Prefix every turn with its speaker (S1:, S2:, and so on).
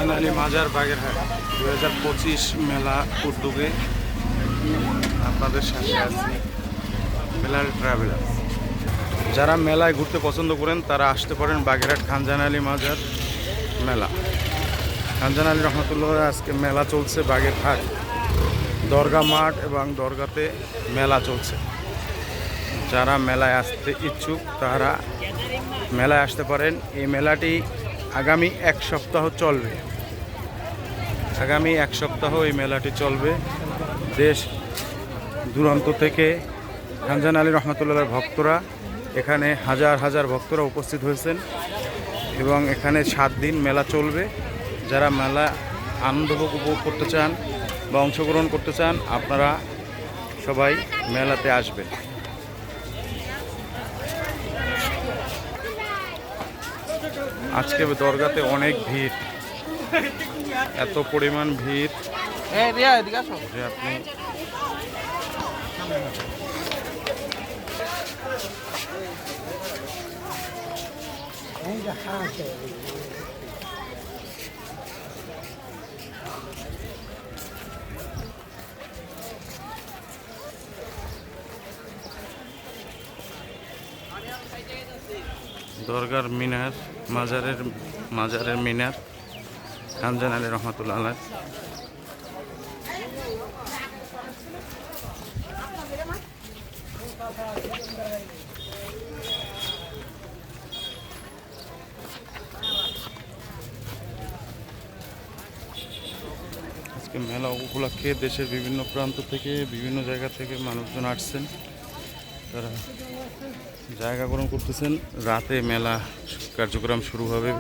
S1: খানজান আলী মাজার বাগেরহাট 2025 মেলা উদ্যোগে আপনাদের সাথে আছি মেলার ট্রাভেলার। যারা মেলায় ঘুরতে পছন্দ করেন তারা আসতে পারেন বাগেরহাট খানজান আলী মাজার মেলা। খানজান আলী রহমতুল্লাহ আজকে মেলা চলছে বাগেরহাট দরগা মাঠ এবং দরগাতে মেলা চলছে। যারা মেলায় আসতে ইচ্ছুক তারা মেলায় আসতে পারেন। এই মেলাটি আগামী এক সপ্তাহ চলবে। আগামী এক সপ্তাহ এই মেলাটি চলবে। দেশ দূরান্ত থেকে খানজান আলী রহমতুল্লাহর ভক্তরা এখানে হাজার হাজার ভক্তরা উপস্থিত হয়েছেন এবং এখানে 7 দিন মেলা চলবে। যারা মেলা আনন্দ উপভোগ করতে চান বা অংশগ্রহণ করতে চান আপনারা সবাই মেলাতে আসবেন। আজকে দরগাতে অনেক ভিড়, এত পরিমাণ ভিড় যে আপনি দরগার মিনার, মাজারের মিনার খানজান আলী রহমতুল্লাহ আলাইহ। আজকে মেলা উপলক্ষে দেশের বিভিন্ন প্রান্ত থেকে বিভিন্ন জায়গা থেকে মানুষজন আসছেন, তারা জায়গা গ্রহণ করতেছেন। রাতে মেলা কার্যক্রম শুরু হবে।